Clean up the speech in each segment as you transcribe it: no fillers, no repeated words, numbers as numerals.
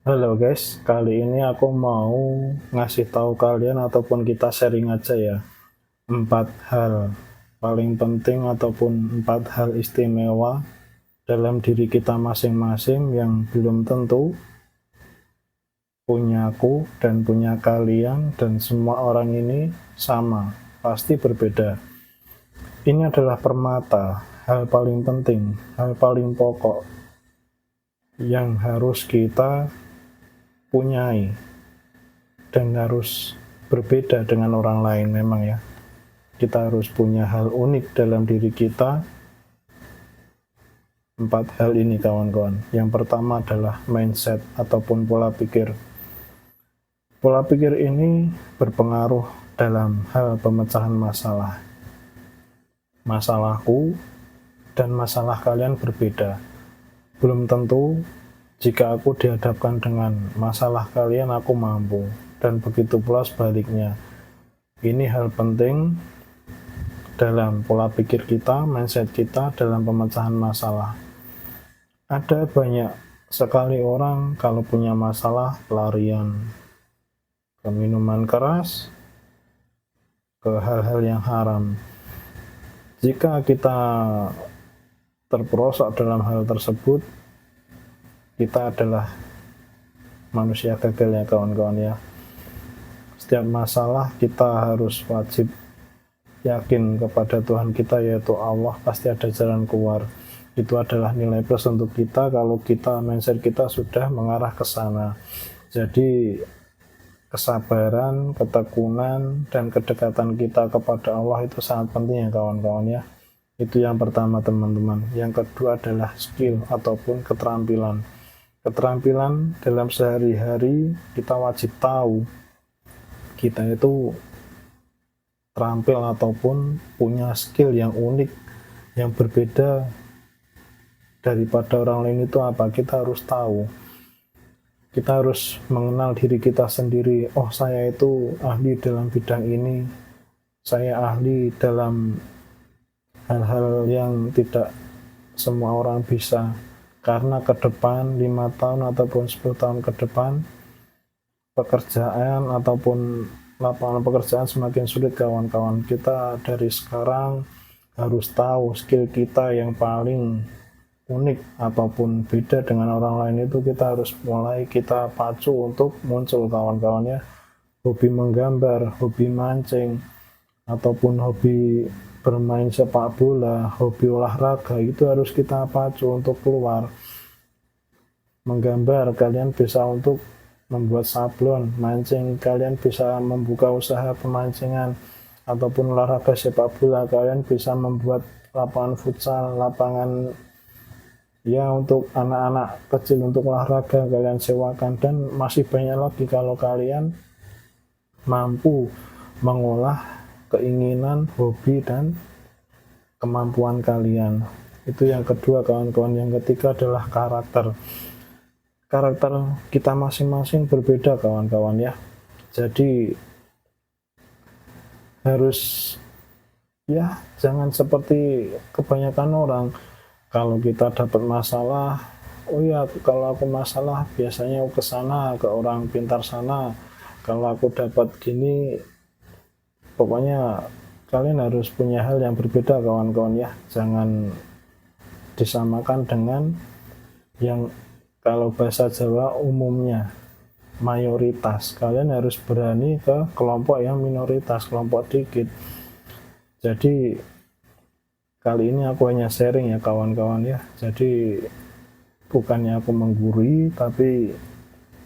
Halo guys, kali ini aku mau ngasih tahu kalian ataupun kita sharing aja ya, 4 hal paling penting ataupun 4 hal istimewa dalam diri kita masing-masing yang belum tentu punyaku dan punya kalian dan semua orang ini sama, pasti berbeda. Ini adalah permata, hal paling penting, hal paling pokok yang harus kita punyai dan harus berbeda dengan orang lain. Memang ya, kita harus punya hal unik dalam diri kita. 4 hal ini kawan-kawan. Yang pertama adalah mindset ataupun pola pikir. Pola pikir ini berpengaruh dalam hal pemecahan masalah. Masalahku dan masalah kalian berbeda. Belum tentu jika aku dihadapkan dengan masalah kalian aku mampu, dan begitu pula sebaliknya. Ini hal penting dalam pola pikir kita, mindset kita dalam pemecahan masalah. Ada banyak sekali orang kalau punya masalah pelarian ke minuman keras, ke hal-hal yang haram. Jika kita terperosok dalam hal tersebut, kita adalah manusia gagal ya kawan-kawan ya. Setiap masalah kita harus wajib yakin kepada Tuhan kita, yaitu Allah, pasti ada jalan keluar. Itu adalah nilai plus untuk kita kalau kita mindset kita sudah mengarah ke sana. Jadi kesabaran, ketekunan, dan kedekatan kita kepada Allah itu sangat penting ya kawan-kawan ya. Itu yang pertama teman-teman. Yang kedua adalah skill ataupun keterampilan. Keterampilan dalam sehari-hari kita wajib tahu kita itu terampil ataupun punya skill yang unik, yang berbeda daripada orang lain. Itu apa? Kita harus tahu. Kita harus mengenal diri kita sendiri. Oh, saya itu ahli dalam bidang ini. Saya ahli dalam hal-hal yang tidak semua orang bisa. Karena ke depan 5 tahun ataupun 10 tahun ke depan, pekerjaan ataupun lapangan pekerjaan semakin sulit kawan-kawan. Kita dari sekarang harus tahu skill kita yang paling unik ataupun beda dengan orang lain. Itu kita harus mulai kita pacu untuk muncul kawan-kawan ya. Hobi menggambar, hobi mancing, ataupun hobi bermain sepak bola, hobi olahraga, itu harus kita pacu untuk keluar. Menggambar, kalian bisa untuk membuat sablon. Mancing, kalian bisa membuka usaha pemancingan. Ataupun olahraga sepak bola, kalian bisa membuat lapangan futsal, lapangan ya untuk anak-anak kecil untuk olahraga kalian sewakan, dan masih banyak lagi kalau kalian mampu mengolah keinginan, hobi, dan kemampuan kalian. Itu yang kedua kawan-kawan. Yang ketiga adalah karakter. Karakter kita masing-masing berbeda kawan-kawan ya. Jadi harus ya jangan seperti kebanyakan orang. Kalau kita dapat masalah, oh ya kalau aku masalah biasanya ke sana, ke orang pintar sana. Kalau aku dapat gini, pokoknya kalian harus punya hal yang berbeda kawan-kawan ya. Jangan disamakan dengan yang kalau bahasa Jawa umumnya mayoritas. Kalian harus berani ke kelompok yang minoritas, kelompok dikit. Jadi kali ini aku hanya sharing ya kawan-kawan ya. Jadi bukannya aku menggurui, tapi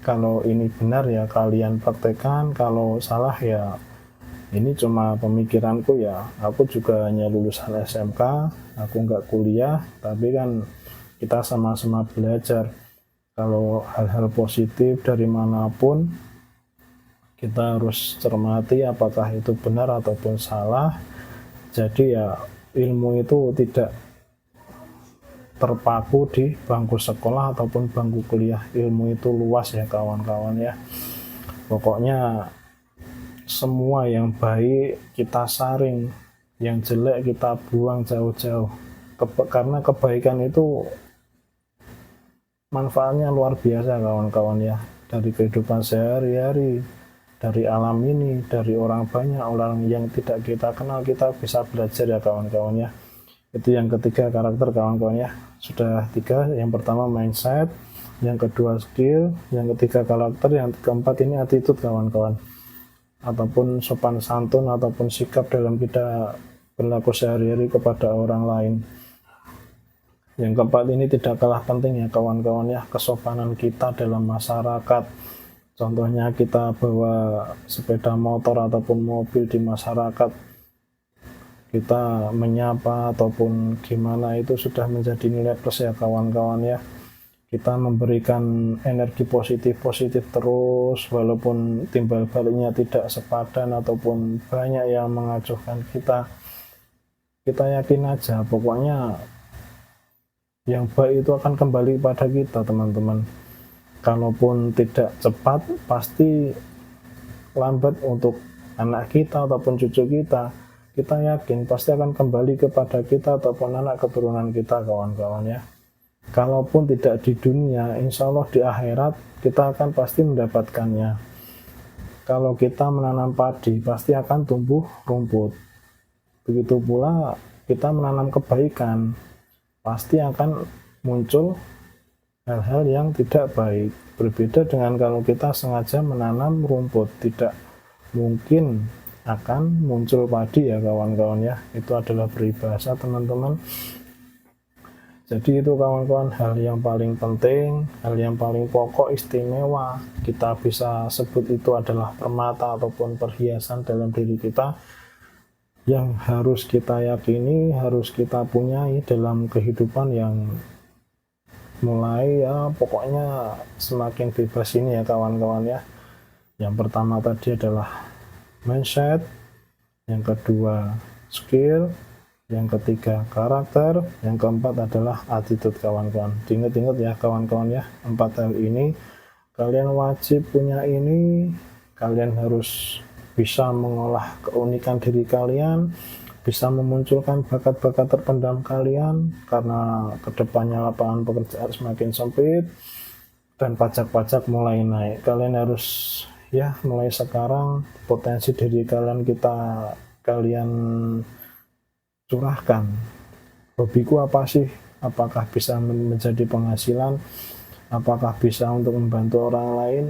kalau ini benar ya kalian praktekkan, kalau salah ya ini cuma pemikiranku ya. Aku juga hanya lulusan SMK, aku nggak kuliah, tapi kan kita sama-sama belajar. Kalau hal-hal positif dari manapun, kita harus cermati apakah itu benar ataupun salah. Jadi ya ilmu itu tidak terpaku di bangku sekolah ataupun bangku kuliah. Ilmu itu luas ya kawan-kawan ya. Pokoknya semua yang baik kita saring, yang jelek kita buang jauh-jauh. Karena kebaikan itu manfaatnya luar biasa kawan-kawan ya, dari kehidupan sehari-hari, dari alam ini, dari orang banyak, orang yang tidak kita kenal, kita bisa belajar ya kawan-kawan ya. Itu yang ketiga, karakter kawan-kawan ya. Sudah 3, yang pertama mindset, yang kedua skill, yang ketiga karakter, yang keempat ini attitude kawan-kawan, ataupun sopan santun ataupun sikap dalam kita berlaku sehari-hari kepada orang lain. Yang keempat ini tidak kalah penting ya kawan-kawan ya, kesopanan kita dalam masyarakat. Contohnya kita bawa sepeda motor ataupun mobil di masyarakat, kita menyapa ataupun gimana, itu sudah menjadi nilai plus ya kawan-kawan ya. Kita memberikan energi positif terus, walaupun timbal baliknya tidak sepadan ataupun banyak yang mengacuhkan kita yakin aja pokoknya yang baik itu akan kembali pada kita teman-teman. Kalaupun tidak cepat, pasti lambat untuk anak kita ataupun cucu kita yakin pasti akan kembali kepada kita ataupun anak keturunan kita kawan-kawan ya. Kalaupun tidak di dunia, insya Allah di akhirat kita akan pasti mendapatkannya. Kalau kita menanam padi, pasti akan tumbuh rumput. Begitu pula kita menanam kebaikan, pasti akan muncul hal-hal yang tidak baik. Berbeda dengan kalau kita sengaja menanam rumput, tidak mungkin akan muncul padi ya kawan-kawan ya. Itu adalah peribahasa teman-teman. Jadi itu kawan-kawan hal yang paling penting, hal yang paling pokok, istimewa, kita bisa sebut itu adalah permata ataupun perhiasan dalam diri kita yang harus kita yakini, harus kita punyai dalam kehidupan yang mulai ya pokoknya semakin bebas ini ya kawan-kawan ya. Yang pertama tadi adalah mindset, yang kedua skill, yang ketiga karakter, yang keempat adalah attitude kawan-kawan. Diingat-ingat ya kawan-kawan ya, 4 hal ini kalian wajib punya ini. Kalian harus bisa mengolah keunikan diri kalian, bisa memunculkan bakat-bakat terpendam kalian, karena kedepannya lapangan pekerjaan semakin sempit dan pajak-pajak mulai naik. Kalian harus ya mulai sekarang potensi diri kalian kalian curahkan. Hobiku apa sih? Apakah bisa menjadi penghasilan? Apakah bisa untuk membantu orang lain?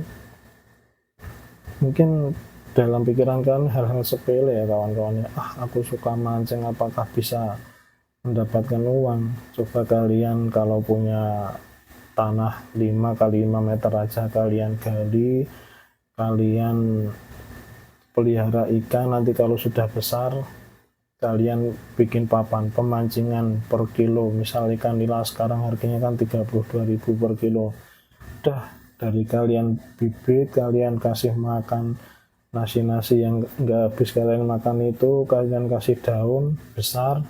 Mungkin dalam pikiran kalian hal-hal sepele ya kawan-kawan ya. Aku suka mancing, apakah bisa mendapatkan uang? Coba kalian kalau punya tanah 5 kali 5 meter aja kalian gali, kalian pelihara ikan, nanti kalau sudah besar kalian bikin papan pemancingan per kilo. Misal ikan nila sekarang harganya kan 32.000 per kilo. Udah dari kalian bibit, kalian kasih makan nasi-nasi yang nggak habis kalian makan itu, kalian kasih daun besar,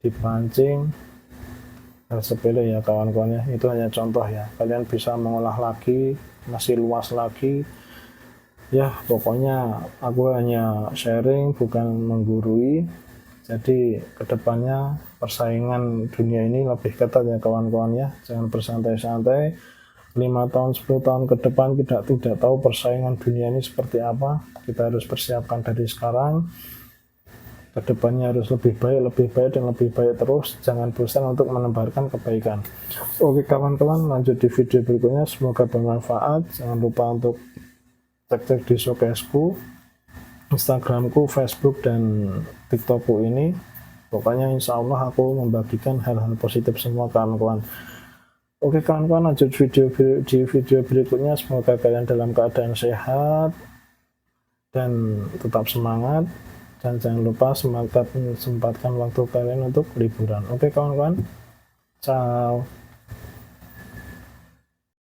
dipancing. Hal sepele ya kawan-kawan ya, itu hanya contoh ya. Kalian bisa mengolah lagi, masih luas lagi. Ya pokoknya aku hanya sharing, bukan menggurui. Jadi kedepannya persaingan dunia ini lebih ketat ya kawan-kawan ya. Jangan bersantai-santai. 5 tahun 10 tahun ke depan kita tidak tahu persaingan dunia ini seperti apa. Kita harus persiapkan dari sekarang. Kedepannya harus lebih baik dan lebih baik terus. Jangan bosan untuk menebarkan kebaikan. Oke kawan-kawan, lanjut di video berikutnya. Semoga bermanfaat. Jangan lupa untuk cek-cek di showcaseku, Instagramku, Facebook, dan TikTokku ini. Pokoknya insya Allah aku membagikan hal-hal positif semua kawan-kawan. Oke kawan-kawan, lanjut di video berikutnya. Semoga kalian dalam keadaan sehat dan tetap semangat. Dan jangan lupa sempatkan waktu kalian untuk liburan. Oke kawan-kawan, ciao.